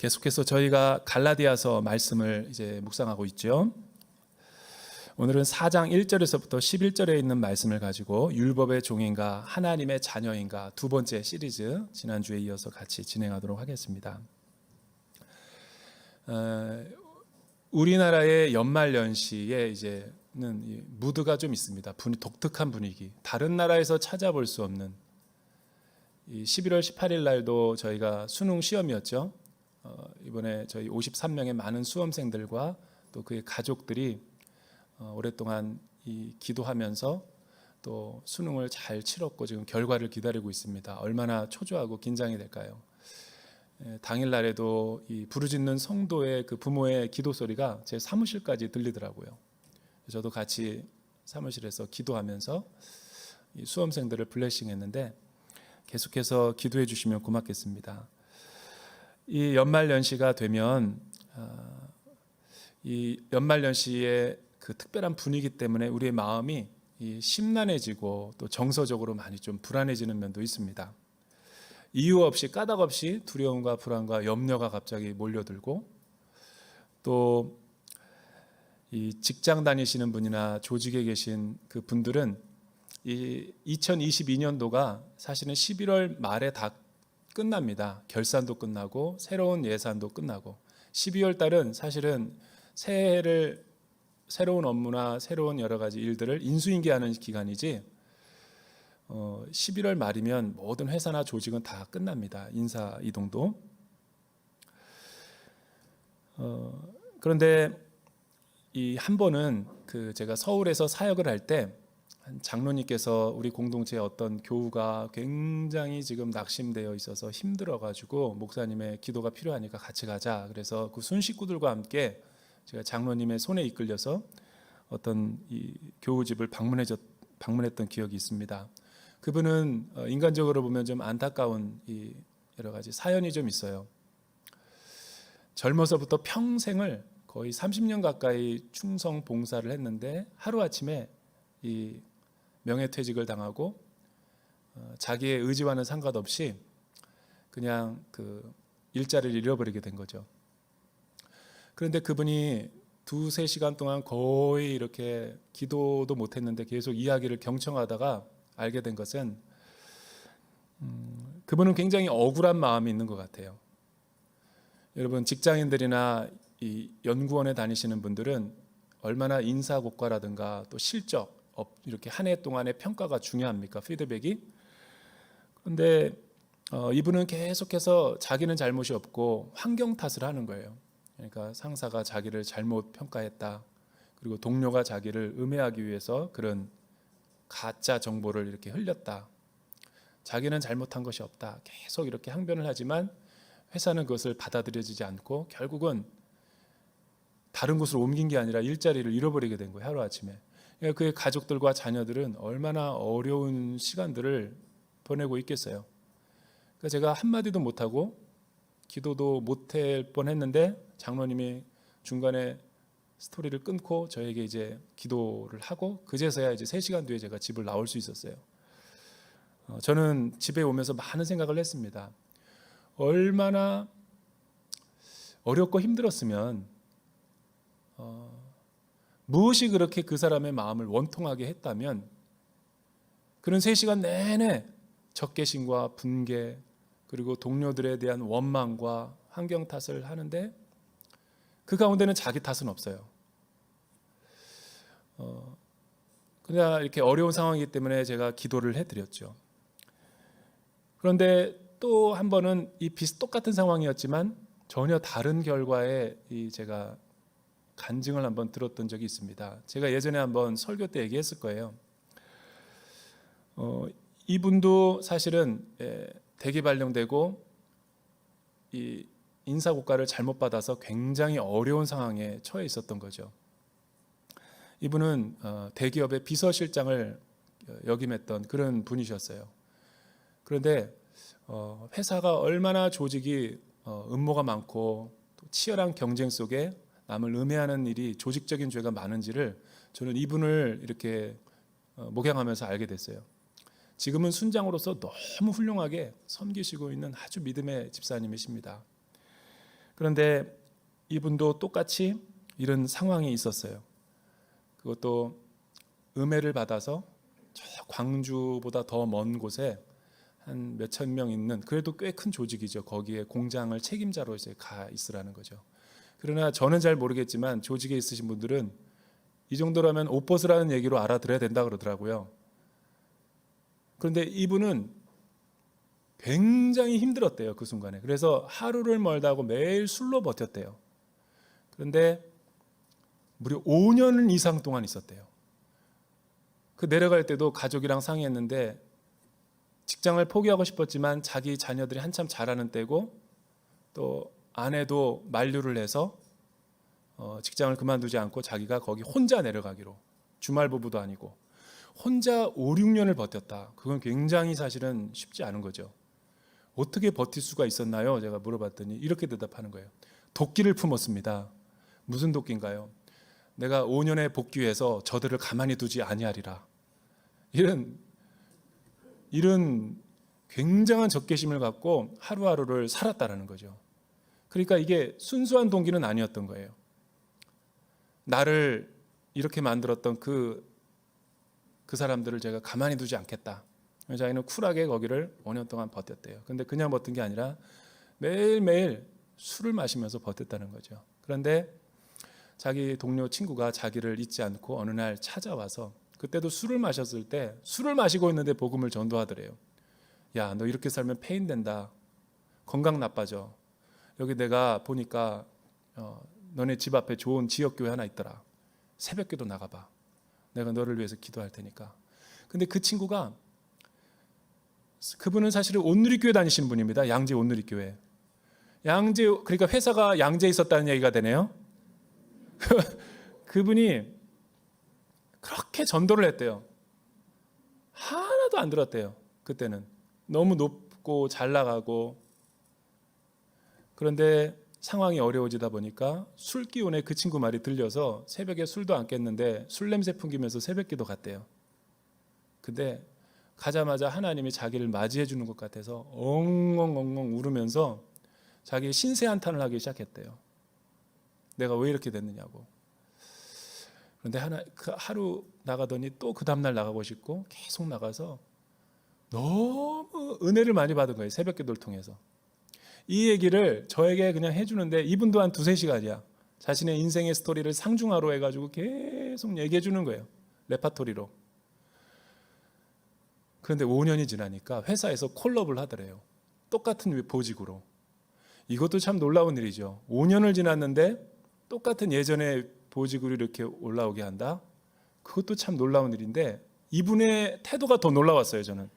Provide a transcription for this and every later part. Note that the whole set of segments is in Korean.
계속해서 저희가 갈라디아서 말씀을 이제 묵상하고 있죠. 오늘은 4장 1절에서부터 11절에 있는 말씀을 가지고 율법의 종인가 하나님의 자녀인가 두 번째 시리즈 지난주에 이어서 같이 진행하도록 하겠습니다. 우리나라의 연말연시에 이제는 무드가 좀 있습니다. 독특한 분위기. 다른 나라에서 찾아볼 수 없는 11월 18일 날도 저희가 수능 시험이었죠. 이번에 저희 53명의 많은 수험생들과 또 그의 가족들이 오랫동안 기도하면서 또 수능을 잘 치렀고 지금 결과를 기다리고 있습니다. 얼마나 초조하고 긴장이 될까요? 당일날에도 이 부르짖는 성도의 그 부모의 기도 소리가 제 사무실까지 들리더라고요. 저도 같이 사무실에서 기도하면서 이 수험생들을 블레싱했는데 계속해서 기도해 주시면 고맙겠습니다. 이 연말연시가 되면 이 연말연시의 그 특별한 분위기 때문에 우리의 마음이 심란해지고 또 정서적으로 많이 좀 불안해지는 면도 있습니다. 이유 없이 까닭 없이 두려움과 불안과 염려가 갑자기 몰려들고 또 이 직장 다니시는 분이나 조직에 계신 그 분들은 이 2022년도가 사실은 11월 말에 다 끝납니다. 결산도 끝나고 새로운 예산도 끝나고 12월 달은 사실은 새해를 새로운 업무나 새로운 여러 가지 일들을 인수인계하는 기간이지 11월 말이면 모든 회사나 조직은 다 끝납니다. 인사 이동도. 그런데 이 한 번은 제가 서울에서 사역을 할 때 장로님께서 우리 공동체의 어떤 교우가 굉장히 지금 낙심되어 있어서 힘들어가지고 목사님의 기도가 필요하니까 같이 가자. 그래서 그 순식구들과 함께 제가 장로님의 손에 이끌려서 어떤 이 교우집을 방문했던 기억이 있습니다. 그분은 인간적으로 보면 좀 안타까운 이 여러 가지 사연이 좀 있어요. 젊어서부터 평생을 거의 30년 가까이 충성 봉사를 했는데 하루아침에 이 명예퇴직을 당하고 자기의 의지와는 상관없이 그냥 그 일자리를 잃어버리게 된 거죠. 그런데 그분이 2-3시간 동안 거의 이렇게 기도도 못했는데 계속 이야기를 경청하다가 알게 된 것은 그분은 굉장히 억울한 마음이 있는 것 같아요. 여러분 직장인들이나 이 연구원에 다니시는 분들은 얼마나 인사고과라든가 또 실적 이렇게 한 해 동안의 평가가 중요합니까? 피드백이. 그런데 이분은 계속해서 자기는 잘못이 없고 환경 탓을 하는 거예요. 그러니까 상사가 자기를 잘못 평가했다. 그리고 동료가 자기를 음해하기 위해서 그런 가짜 정보를 이렇게 흘렸다. 자기는 잘못한 것이 없다. 계속 이렇게 항변을 하지만 회사는 그것을 받아들여지지 않고 결국은 다른 곳으로 옮긴 게 아니라 일자리를 잃어버리게 된 거예요. 하루아침에. 그러니까 그의 가족들과 자녀들은 얼마나 어려운 시간들을 보내고 있겠어요. 그러니까 제가 한마디도 못하고 기도도 못할 뻔했는데 장로님이 중간에 스토리를 끊고 저에게 이제 기도를 하고 그제서야 이제 3시간 뒤에 제가 집을 나올 수 있었어요. 저는 집에 오면서 많은 생각을 했습니다. 얼마나 어렵고 힘들었으면 무엇이 그렇게 그 사람의 마음을 원통하게 했다면 그런 3시간 내내 적개심과 분개 그리고 동료들에 대한 원망과 환경 탓을 하는데 그 가운데는 자기 탓은 없어요. 그냥 이렇게 어려운 상황이기 때문에 제가 기도를 해드렸죠. 그런데 또 한 번은 똑같은 상황이었지만 전혀 다른 결과에 제가 간증을 한번 들었던 적이 있습니다. 제가 예전에 한번 설교 때 얘기했을 거예요. 이분도 사실은 대기 발령되고 이 인사고과를 잘못 받아서 굉장히 어려운 상황에 처해 있었던 거죠. 이분은 대기업의 비서실장을 역임했던 그런 분이셨어요. 그런데 회사가 얼마나 조직이 음모가 많고 또 치열한 경쟁 속에 남을 음해하는 일이 조직적인 죄가 많은지를 저는 이분을 이렇게 목양하면서 알게 됐어요. 지금은 순장으로서 너무 훌륭하게 섬기시고 있는 아주 믿음의 집사님이십니다. 그런데 이분도 똑같이 이런 상황이 있었어요. 그것도 음해를 받아서 저 광주보다 더 먼 곳에 한 몇천 명 있는, 그래도 꽤 큰 조직이죠. 거기에 공장을 책임자로 이제 가 있으라는 거죠. 그러나 저는 잘 모르겠지만 조직에 있으신 분들은 이 정도라면 옷 벗으라는 얘기로 알아들어야 된다 그러더라고요. 그런데 이분은 굉장히 힘들었대요, 그 순간에. 그래서 하루를 멀다 하고 매일 술로 버텼대요. 그런데 무려 5년 이상 동안 있었대요. 그 내려갈 때도 가족이랑 상의했는데 직장을 포기하고 싶었지만 자기 자녀들이 한참 자라는 때고 또 아내도 만류를 해서 직장을 그만두지 않고 자기가 거기 혼자 내려가기로, 주말 부부도 아니고 혼자 5, 6년을 버텼다. 그건 굉장히 사실은 쉽지 않은 거죠. 어떻게 버틸 수가 있었나요? 제가 물어봤더니 이렇게 대답하는 거예요. 도끼를 품었습니다. 무슨 도끼인가요? 내가 5년에 복귀해서 저들을 가만히 두지 아니하리라. 이런 굉장한 적개심을 갖고 하루하루를 살았다라는 거죠. 그러니까 이게 순수한 동기는 아니었던 거예요. 나를 이렇게 만들었던 그 사람들을 제가 가만히 두지 않겠다. 자기는 쿨하게 거기를 5년 동안 버텼대요. 근데 그냥 버틴 게 아니라 매일매일 술을 마시면서 버텼다는 거죠. 그런데 자기 동료 친구가 자기를 잊지 않고 어느 날 찾아와서, 그때도 술을 마셨을 때 술을 마시고 있는데 복음을 전도하더래요. 야, 너 이렇게 살면 폐인된다. 건강 나빠져. 여기 내가 보니까 너네 집 앞에 좋은 지역교회 하나 있더라. 새벽기도 나가봐. 내가 너를 위해서 기도할 테니까. 근데 그 친구가, 그분은 사실은 온누리교회 다니시는 분입니다. 양재 온누리교회. 양재, 그러니까 회사가 양재에 있었다는 얘기가 되네요. 그분이 그렇게 전도를 했대요. 하나도 안 들었대요. 그때는 너무 높고 잘 나가고. 그런데 상황이 어려워지다 보니까 술 기운에 그 친구 말이 들려서 새벽에 술도 안 깼는데 술 냄새 풍기면서 새벽기도 갔대요. 근데 가자마자 하나님이 자기를 맞이해 주는 것 같아서 엉엉엉엉 울으면서 자기 신세 한탄을 하기 시작했대요. 내가 왜 이렇게 됐느냐고. 그런데 하루 나가더니 또 그 다음날 나가고 싶고 계속 나가서 너무 은혜를 많이 받은 거예요. 새벽기도를 통해서. 이 얘기를 저에게 그냥 해주는데 이분도 한 2-3시간이야. 자신의 인생의 스토리를 상중하로 해가지고 계속 얘기해 주는 거예요. 레파토리로. 그런데 5년이 지나니까 회사에서 콜업을 하더래요. 똑같은 보직으로. 이것도 참 놀라운 일이죠. 5년을 지났는데 똑같은 예전의 보직으로 이렇게 올라오게 한다. 그것도 참 놀라운 일인데 이분의 태도가 더 놀라웠어요. 저는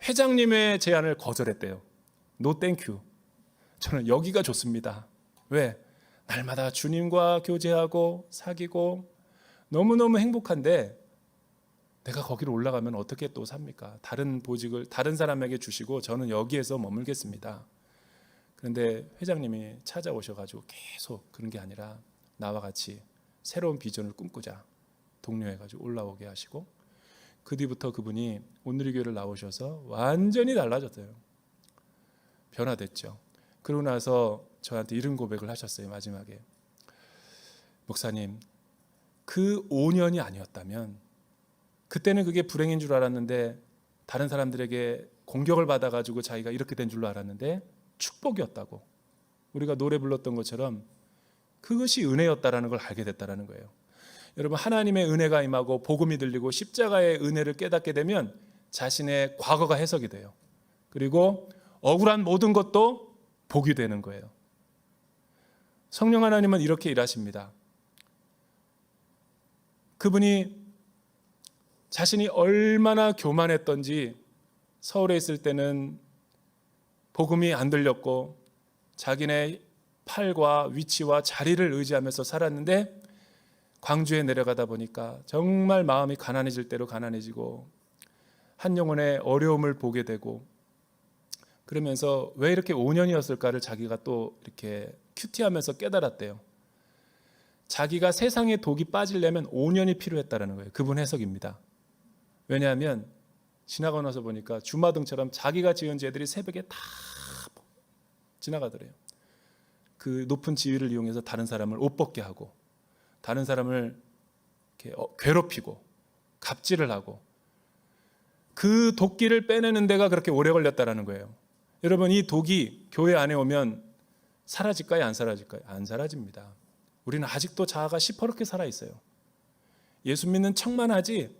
회장님의 제안을 거절했대요. 노 땡큐. 저는 여기가 좋습니다. 왜? 날마다 주님과 교제하고 사귀고 너무너무 행복한데 내가 거기로 올라가면 어떻게 또 삽니까? 다른 보직을 다른 사람에게 주시고 저는 여기에서 머물겠습니다. 그런데 회장님이 찾아오셔가지고 계속 그런 게 아니라 나와 같이 새로운 비전을 꿈꾸자 독려해가지고 올라오게 하시고, 그 뒤부터 그분이 온누리교회를 나오셔서 완전히 달라졌어요. 변화됐죠. 그러고 나서 저한테 이런 고백을 하셨어요. 마지막에, 목사님, 그 5년이 아니었다면, 그때는 그게 불행인 줄 알았는데 다른 사람들에게 공격을 받아가지고 자기가 이렇게 된 줄로 알았는데 축복이었다고, 우리가 노래 불렀던 것처럼 그것이 은혜였다라는 걸 알게 됐다라는 거예요. 여러분, 하나님의 은혜가 임하고 복음이 들리고 십자가의 은혜를 깨닫게 되면 자신의 과거가 해석이 돼요. 그리고 억울한 모든 것도 복이 되는 거예요. 성령 하나님은 이렇게 일하십니다. 그분이 자신이 얼마나 교만했던지 서울에 있을 때는 복음이 안 들렸고 자기네 팔과 위치와 자리를 의지하면서 살았는데 광주에 내려가다 보니까 정말 마음이 가난해질 대로 가난해지고 한 영혼의 어려움을 보게 되고, 그러면서 왜 이렇게 5년이었을까를 자기가 또 이렇게 큐티하면서 깨달았대요. 자기가 세상에 독이 빠지려면 5년이 필요했다라는 거예요. 그분 해석입니다. 왜냐하면 지나고 나서 보니까 주마등처럼 자기가 지은 죄들이 새벽에 다 지나가더래요. 그 높은 지위를 이용해서 다른 사람을 옷 벗게 하고 다른 사람을 이렇게 괴롭히고 갑질을 하고 그 도끼를 빼내는 데가 그렇게 오래 걸렸다라는 거예요. 여러분, 이 독이 교회 안에 오면 사라질까요? 안 사라질까요? 안 사라집니다. 우리는 아직도 자아가 시퍼렇게 살아있어요. 예수 믿는 척만 하지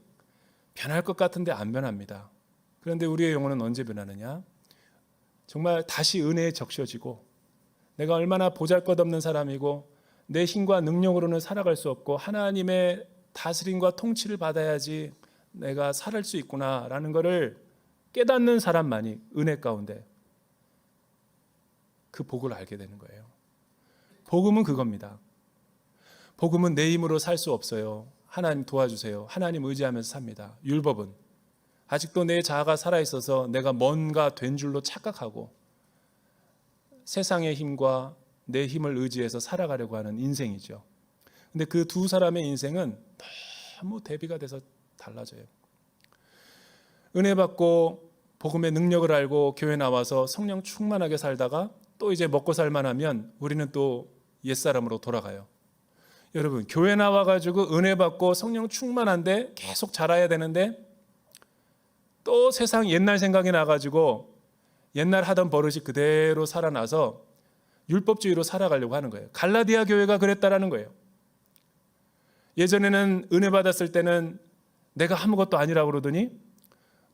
변할 것 같은데 안 변합니다. 그런데 우리의 영혼은 언제 변하느냐? 정말 다시 은혜에 적셔지고 내가 얼마나 보잘것없는 사람이고 내 힘과 능력으로는 살아갈 수 없고 하나님의 다스림과 통치를 받아야지 내가 살을 수 있구나라는 것을 깨닫는 사람만이 은혜 가운데 그 복을 알게 되는 거예요. 복음은 그겁니다. 복음은 내 힘으로 살 수 없어요. 하나님 도와주세요. 하나님 의지하면서 삽니다. 율법은 아직도 내 자아가 살아있어서 내가 뭔가 된 줄로 착각하고 세상의 힘과 내 힘을 의지해서 살아가려고 하는 인생이죠. 근데 그 두 사람의 인생은 너무 대비가 돼서 달라져요. 은혜 받고 복음의 능력을 알고 교회 나와서 성령 충만하게 살다가 또 이제 먹고 살만하면 우리는 또 옛사람으로 돌아가요. 여러분, 교회 나와가지고 은혜 받고 성령 충만한데 계속 자라야 되는데 또 세상 옛날 생각이 나가지고 옛날 하던 버릇이 그대로 살아나서 율법주의로 살아가려고 하는 거예요. 갈라디아 교회가 그랬다라는 거예요. 예전에는 은혜 받았을 때는 내가 아무것도 아니라고 그러더니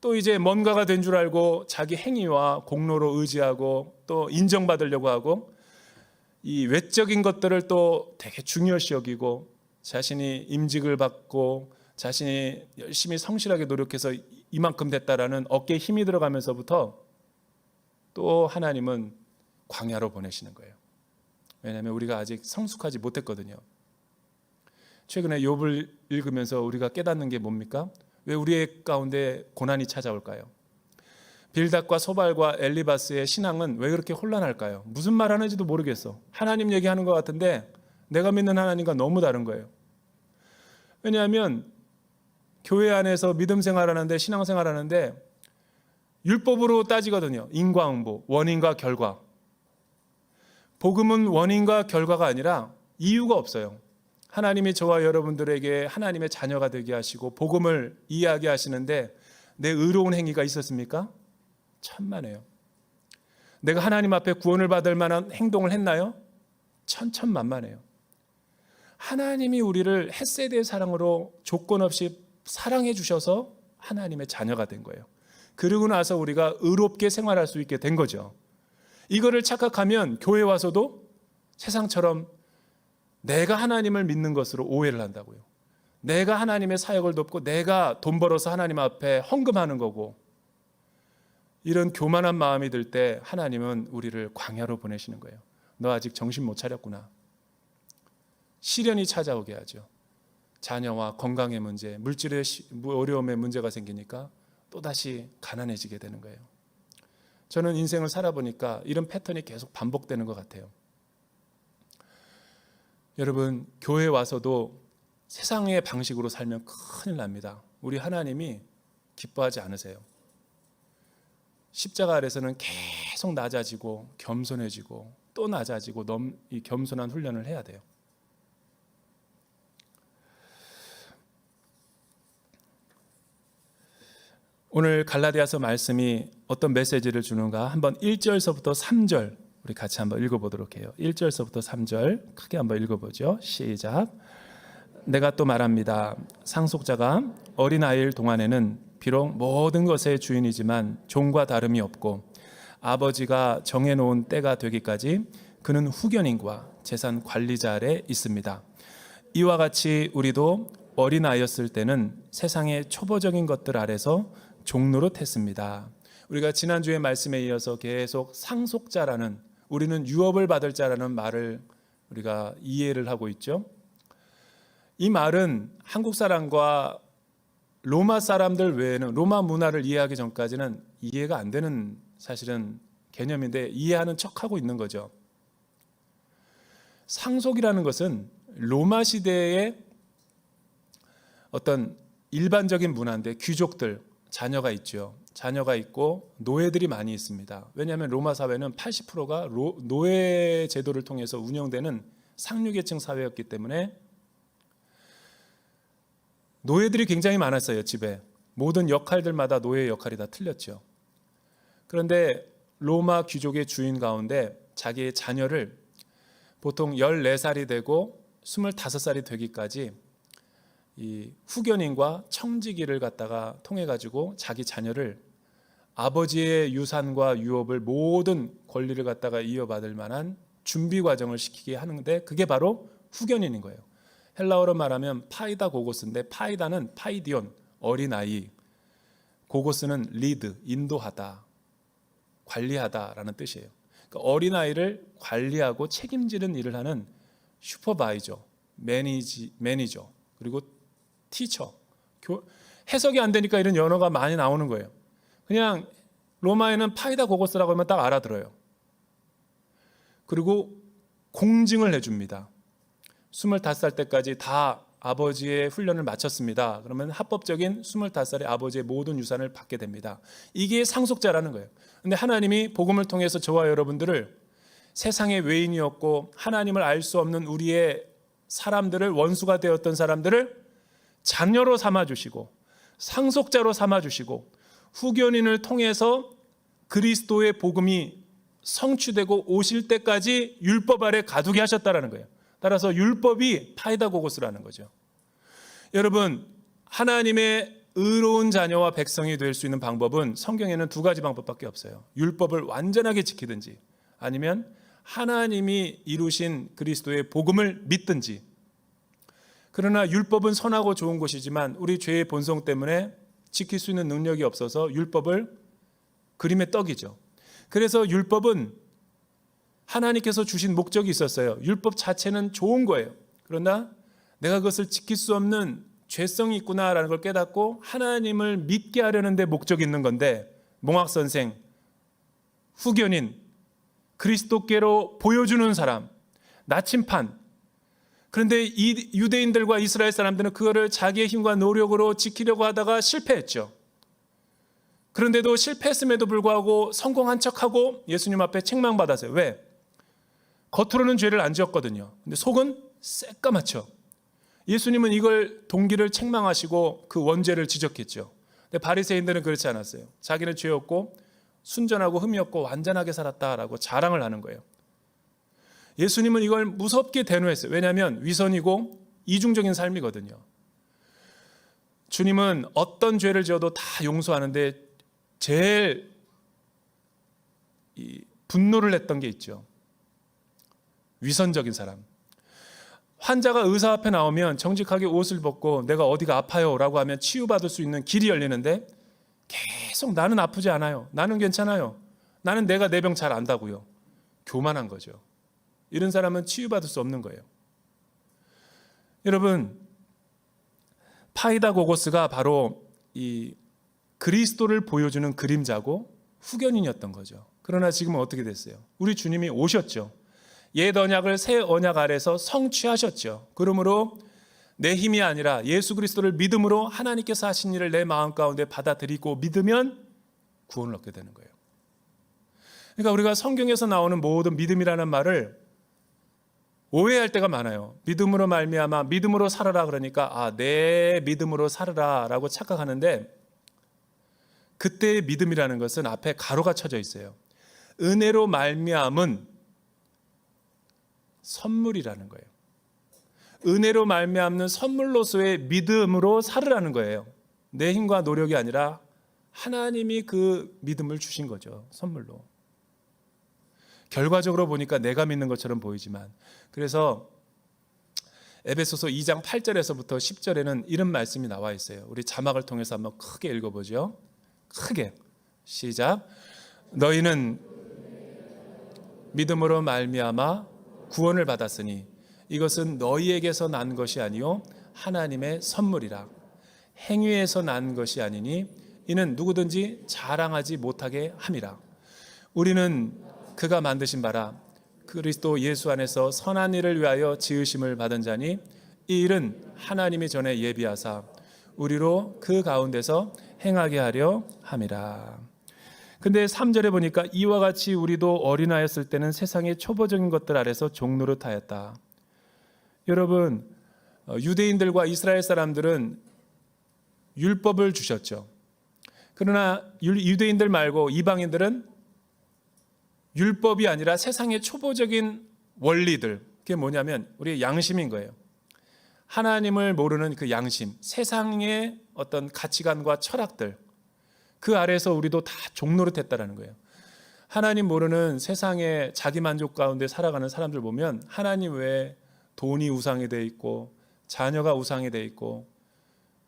또 이제 뭔가가 된 줄 알고 자기 행위와 공로로 의지하고 또 인정받으려고 하고 이 외적인 것들을 또 되게 중요시 여기고 자신이 임직을 받고 자신이 열심히 성실하게 노력해서 이만큼 됐다라는 어깨에 힘이 들어가면서부터 또 하나님은 광야로 보내시는 거예요. 왜냐하면 우리가 아직 성숙하지 못했거든요. 최근에 욥을 읽으면서 우리가 깨닫는 게 뭡니까? 왜 우리의 가운데 고난이 찾아올까요? 빌닷과 소발과 엘리바스의 신앙은 왜 그렇게 혼란할까요? 무슨 말 하는지도 모르겠어. 하나님 얘기하는 것 같은데 내가 믿는 하나님과 너무 다른 거예요. 왜냐하면 교회 안에서 믿음 생활하는데 신앙 생활하는데 율법으로 따지거든요. 인과응보, 원인과 결과. 복음은 원인과 결과가 아니라 이유가 없어요. 하나님이 저와 여러분들에게 하나님의 자녀가 되게 하시고 복음을 이해하게 하시는데 내 의로운 행위가 있었습니까? 천만에요. 내가 하나님 앞에 구원을 받을 만한 행동을 했나요? 천천만만해요. 하나님이 우리를 헷세대의 사랑으로 조건 없이 사랑해 주셔서 하나님의 자녀가 된 거예요. 그러고 나서 우리가 의롭게 생활할 수 있게 된 거죠. 이거를 착각하면 교회 와서도 세상처럼 내가 하나님을 믿는 것으로 오해를 한다고요. 내가 하나님의 사역을 돕고 내가 돈 벌어서 하나님 앞에 헌금하는 거고, 이런 교만한 마음이 들 때 하나님은 우리를 광야로 보내시는 거예요. 너 아직 정신 못 차렸구나. 시련이 찾아오게 하죠. 자녀와 건강의 문제, 물질의 어려움의 문제가 생기니까 또다시 가난해지게 되는 거예요. 저는 인생을 살아보니까 이런 패턴이 계속 반복되는 것 같아요. 여러분, 교회 와서도 세상의 방식으로 살면 큰일 납니다. 우리 하나님이 기뻐하지 않으세요. 십자가 아래서는 계속 낮아지고 겸손해지고 또 낮아지고 이 겸손한 훈련을 해야 돼요. 오늘 갈라디아서 말씀이 어떤 메시지를 주는가 한번 1절서부터 3절 우리 같이 한번 읽어보도록 해요. 1절서부터 3절 크게 한번 읽어보죠. 시작. 내가 또 말합니다. 상속자가 어린아이일 동안에는 비록 모든 것의 주인이지만 종과 다름이 없고 아버지가 정해놓은 때가 되기까지 그는 후견인과 재산 관리자 아래 있습니다. 이와 같이 우리도 어린아이였을 때는 세상의 초보적인 것들 아래서 종노릇했습니다. 우리가 지난주의 말씀에 이어서 계속 상속자라는, 우리는 유업을 받을 자라는 말을 우리가 이해를 하고 있죠. 이 말은 한국 사람과 로마 사람들 외에는, 로마 문화를 이해하기 전까지는 이해가 안 되는 사실은 개념인데 이해하는 척하고 있는 거죠. 상속이라는 것은 로마 시대의 어떤 일반적인 문화인데, 귀족들 자녀가 있죠. 자녀가 있고 노예들이 많이 있습니다. 왜냐하면 로마 사회는 80%가 노예 제도를 통해서 운영되는 상류계층 사회였기 때문에 노예들이 굉장히 많았어요. 집에 모든 역할들마다 노예의 역할이 다 틀렸죠. 그런데 로마 귀족의 주인 가운데 자기의 자녀를 보통 14살이 되고 25살이 되기까지 이 후견인과 청지기를 갖다가 통해 가지고 자기 자녀를 아버지의 유산과 유업을 모든 권리를 갖다가 이어받을 만한 준비 과정을 시키게 하는데 그게 바로 후견인인 거예요. 헬라어로 말하면 파이다 고고스인데 파이다는 파이디온, 어린아이, 고고스는 리드, 인도하다, 관리하다라는 뜻이에요. 그러니까 어린아이를 관리하고 책임지는 일을 하는 슈퍼바이저, 매니저, 그리고 티처. 해석이 안 되니까 이런 연어가 많이 나오는 거예요. 그냥 로마에는 파이다 고고스라고 하면 딱 알아들어요. 그리고 공증을 해줍니다. 25살 때까지 다 아버지의 훈련을 마쳤습니다. 그러면 합법적인 25살의 아버지의 모든 유산을 받게 됩니다. 이게 상속자라는 거예요. 근데 하나님이 복음을 통해서 저와 여러분들을 세상의 외인이었고 하나님을 알 수 없는 우리의 사람들을, 원수가 되었던 사람들을 자녀로 삼아주시고 상속자로 삼아주시고 후견인을 통해서 그리스도의 복음이 성취되고 오실 때까지 율법 아래 가두게 하셨다라는 거예요. 따라서 율법이 파이다고고스라는 거죠. 여러분, 하나님의 의로운 자녀와 백성이 될 수 있는 방법은 성경에는 두 가지 방법밖에 없어요. 율법을 완전하게 지키든지 아니면 하나님이 이루신 그리스도의 복음을 믿든지. 그러나 율법은 선하고 좋은 것이지만 우리 죄의 본성 때문에 지킬 수 있는 능력이 없어서 율법을 그림의 떡이죠. 그래서 율법은 하나님께서 주신 목적이 있었어요. 율법 자체는 좋은 거예요. 그러나 내가 그것을 지킬 수 없는 죄성이 있구나라는 걸 깨닫고 하나님을 믿게 하려는 데 목적이 있는 건데, 몽학선생, 후견인, 그리스도께로 보여주는 사람, 나침판. 그런데 이 유대인들과 이스라엘 사람들은 그거를 자기의 힘과 노력으로 지키려고 하다가 실패했죠. 그런데도 실패했음에도 불구하고 성공한 척하고 예수님 앞에 책망받았어요. 왜? 겉으로는 죄를 안 지었거든요. 근데 속은 새까맣죠. 예수님은 이걸 동기를 책망하시고 그 원죄를 지적했죠. 근데 바리새인들은 그렇지 않았어요. 자기는 죄 없고 순전하고 흠이 없고 완전하게 살았다라고 자랑을 하는 거예요. 예수님은 이걸 무섭게 대노했어요. 왜냐하면 위선이고 이중적인 삶이거든요. 주님은 어떤 죄를 지어도 다 용서하는데 제일 분노를 했던 게 있죠. 위선적인 사람. 환자가 의사 앞에 나오면 정직하게 옷을 벗고 내가 어디가 아파요 라고 하면 치유받을 수 있는 길이 열리는데 계속 나는 아프지 않아요, 나는 괜찮아요, 나는 내가 내 병 잘 안다고요. 교만한 거죠. 이런 사람은 치유받을 수 없는 거예요. 여러분, 파이다고고스가 바로 이 그리스도를 보여주는 그림자고 후견인이었던 거죠. 그러나 지금은 어떻게 됐어요? 우리 주님이 오셨죠. 옛 언약을 새 언약 아래서 성취하셨죠. 그러므로 내 힘이 아니라 예수 그리스도를 믿음으로 하나님께서 하신 일을 내 마음 가운데 받아들이고 믿으면 구원을 얻게 되는 거예요. 그러니까 우리가 성경에서 나오는 모든 믿음이라는 말을 오해할 때가 많아요. 믿음으로 말미암아 믿음으로 살아라 그러니까 내 믿음으로 살아라라고 착각하는데, 그때의 믿음이라는 것은 앞에 가로가 쳐져 있어요. 은혜로 말미암은 선물이라는 거예요. 은혜로 말미암는 선물로서의 믿음으로 살으라는 거예요. 내 힘과 노력이 아니라 하나님이 그 믿음을 주신 거죠. 선물로. 결과적으로 보니까 내가 믿는 것처럼 보이지만, 그래서 에베소서 2장 8절에서부터 10절에는 이런 말씀이 나와 있어요. 우리 자막을 통해서 한번 크게 읽어보죠. 크게 시작. 너희는 믿음으로 말미암아 구원을 받았으니 이것은 너희에게서 난 것이 아니요 하나님의 선물이라. 행위에서 난 것이 아니니 이는 누구든지 자랑하지 못하게 함이라. 우리는 그가 만드신 바라 그리스도 예수 안에서 선한 일을 위하여 지으심을 받은 자니 이 일은 하나님이 전에 예비하사 우리로 그 가운데서 행하게 하려 함이라. 근데 3절에 보니까 이와 같이 우리도 어린아이였을 때는 세상의 초보적인 것들 아래서 종노릇하였다. 여러분, 유대인들과 이스라엘 사람들은 율법을 주셨죠. 그러나 유대인들 말고 이방인들은 율법이 아니라 세상의 초보적인 원리들, 그게 뭐냐면 우리의 양심인 거예요. 하나님을 모르는 그 양심, 세상의 어떤 가치관과 철학들, 그 아래에서 우리도 다 종노릇했다라는 거예요. 하나님 모르는 세상의 자기 만족 가운데 살아가는 사람들 보면 하나님 외에 돈이 우상이 돼 있고, 자녀가 우상이 돼 있고,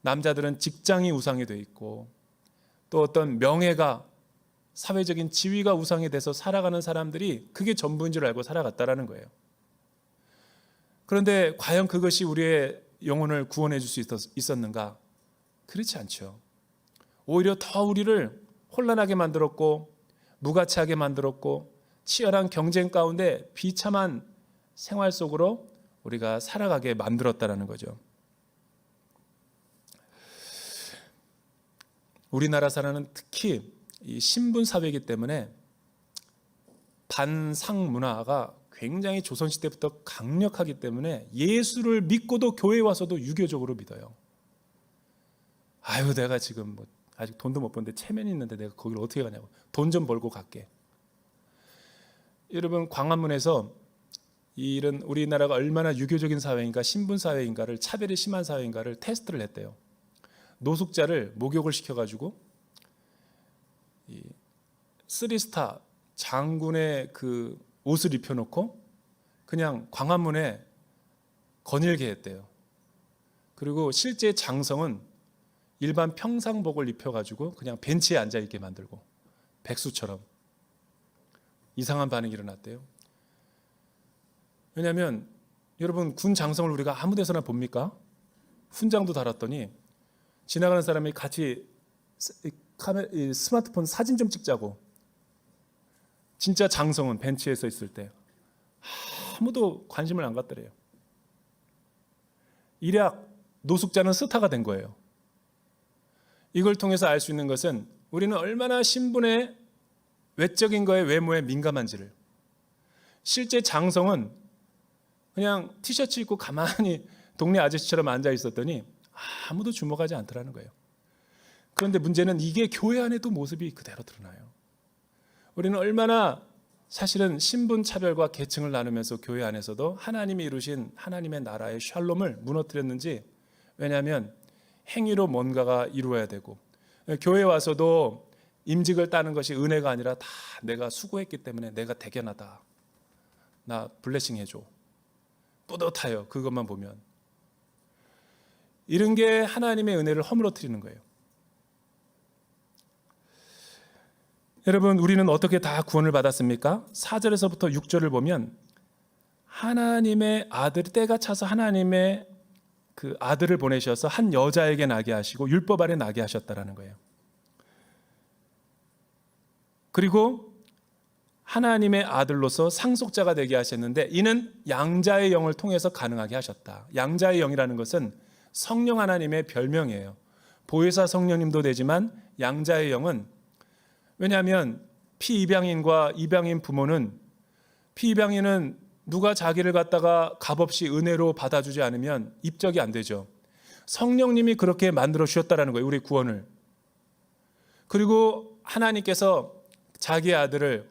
남자들은 직장이 우상이 돼 있고, 또 어떤 명예가, 사회적인 지위가 우상이 돼서 살아가는 사람들이 그게 전부인 줄 알고 살아갔다라는 거예요. 그런데 과연 그것이 우리의 영혼을 구원해 줄 수 있었는가? 그렇지 않죠. 오히려 더 우리를 혼란하게 만들었고, 무가치하게 만들었고, 치열한 경쟁 가운데 비참한 생활 속으로 우리가 살아가게 만들었다는 거죠. 우리나라 사회는 특히 이 신분 사회이기 때문에 반상 문화가 굉장히 조선시대부터 강력하기 때문에 예수를 믿고도 교회에 와서도 유교적으로 믿어요. 아유, 내가 지금 뭐 아직 돈도 못 버는데 체면이 있는데 내가 거기를 어떻게 가냐고. 돈 좀 벌고 갈게. 여러분, 광화문에서 이런 우리나라가 얼마나 유교적인 사회인가, 신분 사회인가를, 차별이 심한 사회인가를 테스트를 했대요. 노숙자를 목욕을 시켜가지고 이 3스타 장군의 그 옷을 입혀놓고 그냥 광화문에 거닐게 했대요. 그리고 실제 장성은 일반 평상복을 입혀가지고 그냥 벤치에 앉아있게 만들고, 백수처럼. 이상한 반응이 일어났대요. 왜냐하면 여러분, 군 장성을 우리가 아무 데서나 봅니까? 훈장도 달았더니 지나가는 사람이 같이 스마트폰 사진 좀 찍자고, 진짜 장성은 벤치에 서 있을 때 아무도 관심을 안 갖더래요. 일약 노숙자는 스타가 된 거예요. 이걸 통해서 알 수 있는 것은 우리는 얼마나 신분의 외적인 거에, 외모에 민감한지를. 실제 장성은 그냥 티셔츠 입고 가만히 동네 아저씨처럼 앉아 있었더니 아무도 주목하지 않더라는 거예요. 그런데 문제는 이게 교회 안에도 모습이 그대로 드러나요. 우리는 얼마나 사실은 신분 차별과 계층을 나누면서 교회 안에서도 하나님이 이루신 하나님의 나라의 샬롬을 무너뜨렸는지. 왜냐하면 행위로 뭔가가 이루어야 되고, 교회 와서도 임직을 따는 것이 은혜가 아니라 다 내가 수고했기 때문에 내가 대견하다, 나 블레싱 해줘, 뿌듯하여, 그것만 보면. 이런 게 하나님의 은혜를 허물어뜨리는 거예요. 여러분, 우리는 어떻게 다 구원을 받았습니까? 4절에서부터 6절을 보면 하나님의 아들, 때가 차서 하나님의 그 아들을 보내셔서 한 여자에게 나게 하시고 율법 아래 나게 하셨다라는 거예요. 그리고 하나님의 아들로서 상속자가 되게 하셨는데, 이는 양자의 영을 통해서 가능하게 하셨다. 양자의 영이라는 것은 성령 하나님의 별명이에요. 보혜사 성령님도 되지만 양자의 영은, 왜냐하면 피입양인과 입양인 부모는, 피입양인은 누가 자기를 갖다가 값없이 은혜로 받아주지 않으면 입적이 안 되죠. 성령님이 그렇게 만들어 주셨다라는 거예요, 우리 구원을. 그리고 하나님께서 자기의 아들을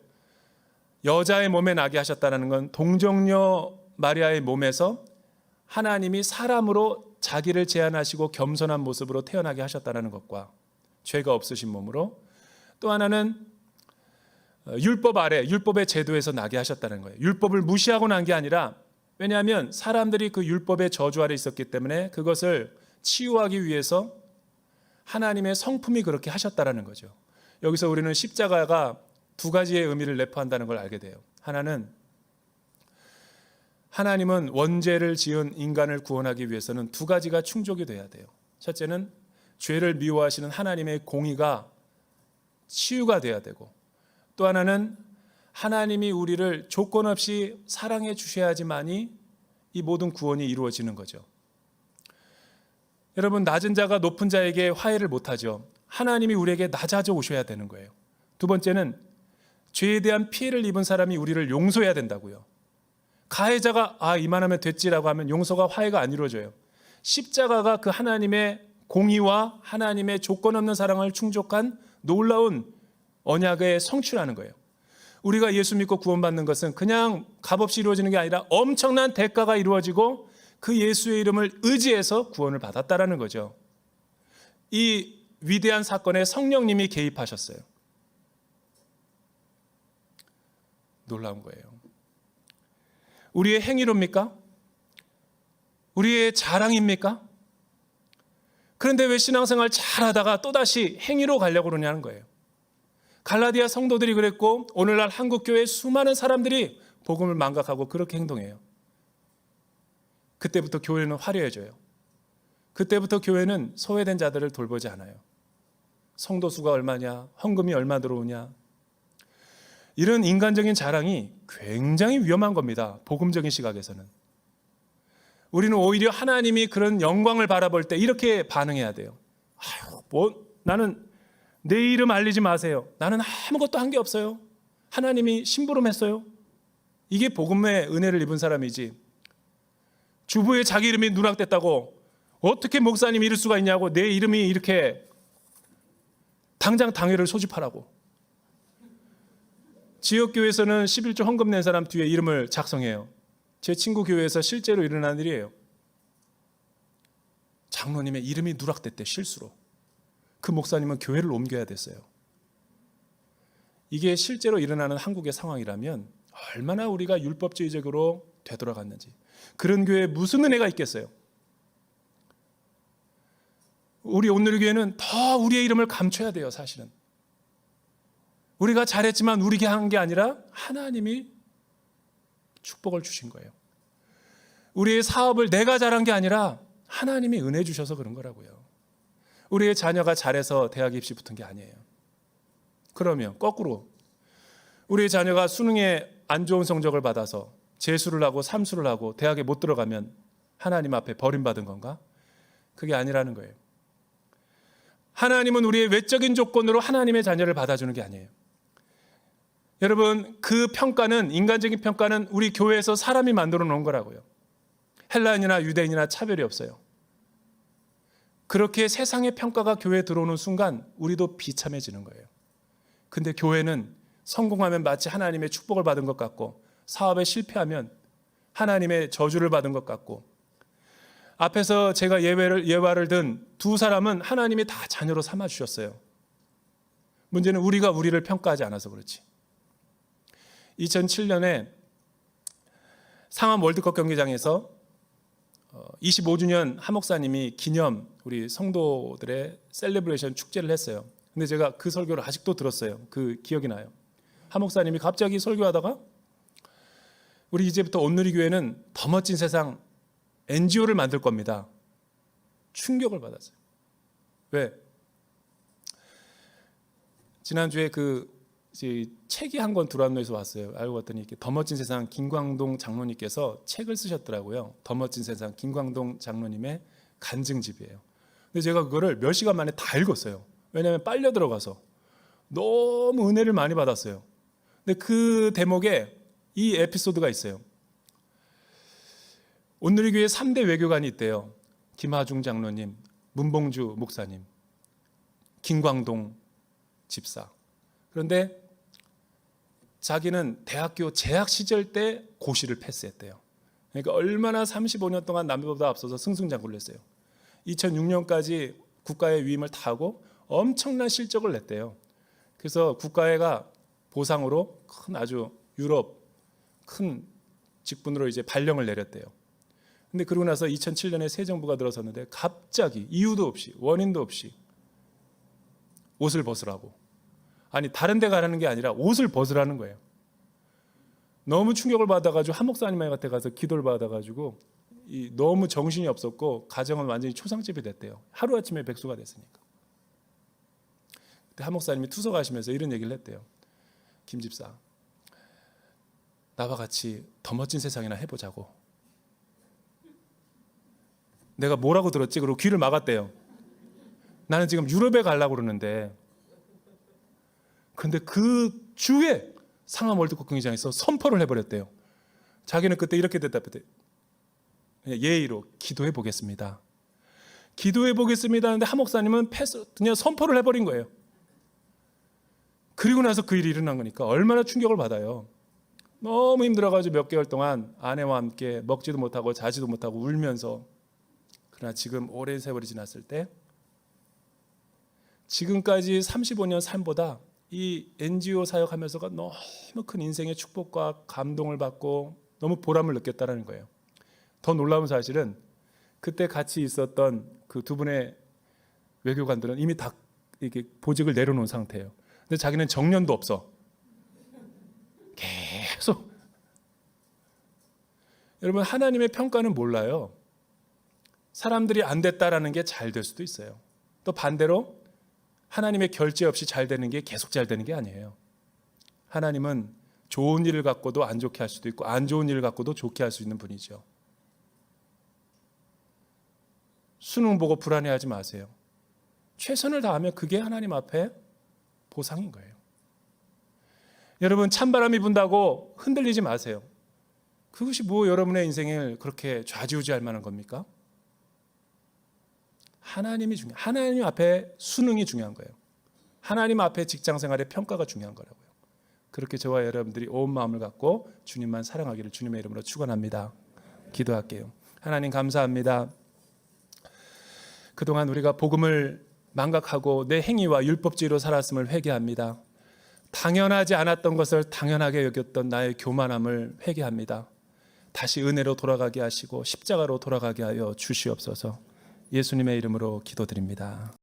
여자의 몸에 나게 하셨다는 건 동정녀 마리아의 몸에서 하나님이 사람으로 자기를 제한하시고 겸손한 모습으로 태어나게 하셨다는 것과 죄가 없으신 몸으로, 또 하나는 율법 아래, 율법의 제도에서 나게 하셨다는 거예요. 율법을 무시하고 난 게 아니라, 왜냐하면 사람들이 그 율법의 저주 아래 있었기 때문에 그것을 치유하기 위해서 하나님의 성품이 그렇게 하셨다는 거죠. 여기서 우리는 십자가가 두 가지의 의미를 내포한다는 걸 알게 돼요. 하나는, 하나님은 원죄를 지은 인간을 구원하기 위해서는 두 가지가 충족이 돼야 돼요. 첫째는 죄를 미워하시는 하나님의 공의가 치유가 돼야 되고, 또 하나는 하나님이 우리를 조건 없이 사랑해 주셔야지만이 이 모든 구원이 이루어지는 거죠. 여러분, 낮은 자가 높은 자에게 화해를 못하죠. 하나님이 우리에게 낮아져 오셔야 되는 거예요. 두 번째는 죄에 대한 피해를 입은 사람이 우리를 용서해야 된다고요. 가해자가 이만하면 됐지라고 하면 용서가 화해가 안 이루어져요. 십자가가 그 하나님의 공의와 하나님의 조건 없는 사랑을 충족한 놀라운 언약의 성취라는 거예요. 우리가 예수 믿고 구원받는 것은 그냥 값없이 이루어지는 게 아니라 엄청난 대가가 이루어지고 그 예수의 이름을 의지해서 구원을 받았다라는 거죠. 이 위대한 사건에 성령님이 개입하셨어요. 놀라운 거예요. 우리의 행위로입니까? 우리의 자랑입니까? 그런데 왜 신앙생활 잘하다가 또다시 행위로 가려고 그러냐는 거예요. 갈라디아 성도들이 그랬고 오늘날 한국교회 수많은 사람들이 복음을 망각하고 그렇게 행동해요. 그때부터 교회는 화려해져요. 그때부터 교회는 소외된 자들을 돌보지 않아요. 성도 수가 얼마냐, 헌금이 얼마 들어오냐, 이런 인간적인 자랑이 굉장히 위험한 겁니다. 복음적인 시각에서는. 우리는 오히려 하나님이 그런 영광을 바라볼 때 이렇게 반응해야 돼요. 나는 내 이름 알리지 마세요. 나는 아무것도 한 게 없어요. 하나님이 심부름했어요. 이게 복음의 은혜를 입은 사람이지. 주부의 자기 이름이 누락됐다고 어떻게 목사님 이럴 수가 있냐고, 내 이름이 이렇게 당장 당회를 소집하라고. 지역교회에서는 11조 헌금 낸 사람 뒤에 이름을 작성해요. 제 친구 교회에서 실제로 일어난 일이에요. 장로님의 이름이 누락됐대, 실수로. 그 목사님은 교회를 옮겨야 됐어요. 이게 실제로 일어나는 한국의 상황이라면 얼마나 우리가 율법주의적으로 되돌아갔는지. 그런 교회에 무슨 은혜가 있겠어요? 우리 온누리교회는 더 우리의 이름을 감춰야 돼요. 사실은 우리가 잘했지만 우리가 한 게 아니라 하나님이 축복을 주신 거예요. 우리의 사업을 내가 잘한 게 아니라 하나님이 은혜 주셔서 그런 거라고요. 우리의 자녀가 잘해서 대학 입시 붙은 게 아니에요. 그러면 거꾸로 우리의 자녀가 수능에 안 좋은 성적을 받아서 재수를 하고 삼수를 하고 대학에 못 들어가면 하나님 앞에 버림받은 건가? 그게 아니라는 거예요. 하나님은 우리의 외적인 조건으로 하나님의 자녀를 받아주는 게 아니에요. 여러분, 그 평가는, 인간적인 평가는 우리 교회에서 사람이 만들어 놓은 거라고요. 헬라인이나 유대인이나 차별이 없어요. 그렇게 세상의 평가가 교회에 들어오는 순간 우리도 비참해지는 거예요. 근데 교회는 성공하면 마치 하나님의 축복을 받은 것 같고, 사업에 실패하면 하나님의 저주를 받은 것 같고, 앞에서 제가 예화를 든 두 사람은 하나님이 다 자녀로 삼아주셨어요. 문제는 우리가 우리를 평가하지 않아서 그렇지. 2007년에 상암 월드컵 경기장에서 25주년 하 목사님이 기념 우리 성도들의 셀레브레이션 축제를 했어요. 근데 제가 그 설교를 아직도 들었어요. 그 기억이 나요. 하 목사님이 갑자기 설교하다가 우리 이제부터 온누리교회는 더 멋진 세상 NGO를 만들 겁니다. 충격을 받았어요. 왜? 지난주에 책이 한 권 두란노에서 왔어요. 알고 봤더니 이렇게 더 멋진 세상 김광동 장로님께서 책을 쓰셨더라고요. 더 멋진 세상 김광동 장로님의 간증집이에요. 근데 제가 그거를 몇 시간 만에 다 읽었어요. 왜냐하면 빨려 들어가서 너무 은혜를 많이 받았어요. 근데 그 대목에 이 에피소드가 있어요. 온누리교회 3대 외교관이 있대요. 김하중 장로님, 문봉주 목사님, 김광동 집사. 그런데 자기는 대학교 재학 시절 때 고시를 패스했대요. 그러니까 얼마나 35년 동안 남들보다 앞서서 승승장구를 했어요. 2006년까지 국가의 위임을 다 하고 엄청난 실적을 냈대요. 그래서 국가회가 보상으로 아주 유럽 큰 직분으로 이제 발령을 내렸대요. 근데 그러고 나서 2007년에 새 정부가 들어섰는데 갑자기 이유도 없이 원인도 없이 옷을 벗으라고. 아니, 다른 데 가라는 게 아니라 옷을 벗으라는 거예요. 너무 충격을 받아가지고 한 목사님한테 가서 기도를 받아가지고 너무 정신이 없었고 가정은 완전히 초상집이 됐대요. 하루아침에 백수가 됐으니까. 그때 한 목사님이 투석하시면서 이런 얘기를 했대요. 김 집사, 나와 같이 더 멋진 세상이나 해보자고. 내가 뭐라고 들었지? 그리고 귀를 막았대요. 나는 지금 유럽에 가려고 그러는데. 근데 그 주에 상암 월드컵 경기장에서 선포를 해버렸대요. 자기는 그때 이렇게 대답했대요. 예의로 기도해 보겠습니다. 기도해 보겠습니다 하는데 한 목사님은 그냥 선포를 해버린 거예요. 그리고 나서 그 일이 일어난 거니까 얼마나 충격을 받아요. 너무 힘들어가지고 몇 개월 동안 아내와 함께 먹지도 못하고 자지도 못하고 울면서. 그러나 지금 오랜 세월이 지났을 때 지금까지 35년 삶보다 이 NGO 사역하면서가 너무 큰 인생의 축복과 감동을 받고 너무 보람을 느꼈다는 거예요. 더 놀라운 사실은 그때 같이 있었던 그 두 분의 외교관들은 이미 다 이렇게 보직을 내려놓은 상태예요. 근데 자기는 정년도 없어. 계속. 여러분, 하나님의 평가는 몰라요. 사람들이 안 됐다라는 게 잘 될 수도 있어요. 또 반대로 하나님의 결제 없이 잘 되는 게 계속 잘 되는 게 아니에요. 하나님은 좋은 일을 갖고도 안 좋게 할 수도 있고 안 좋은 일을 갖고도 좋게 할 수 있는 분이죠. 수능 보고 불안해하지 마세요. 최선을 다하면 그게 하나님 앞에 보상인 거예요. 여러분, 찬바람이 분다고 흔들리지 마세요. 그것이 뭐 여러분의 인생을 그렇게 좌지우지할 만한 겁니까? 하나님이 중요해요. 하나님 앞에 수능이 중요한 거예요. 하나님 앞에 직장생활의 평가가 중요한 거라고요. 그렇게 저와 여러분들이 온 마음을 갖고 주님만 사랑하기를 주님의 이름으로 축원합니다. 기도할게요. 하나님 감사합니다. 그동안 우리가 복음을 망각하고 내 행위와 율법주의로 살았음을 회개합니다. 당연하지 않았던 것을 당연하게 여겼던 나의 교만함을 회개합니다. 다시 은혜로 돌아가게 하시고 십자가로 돌아가게 하여 주시옵소서. 예수님의 이름으로 기도드립니다.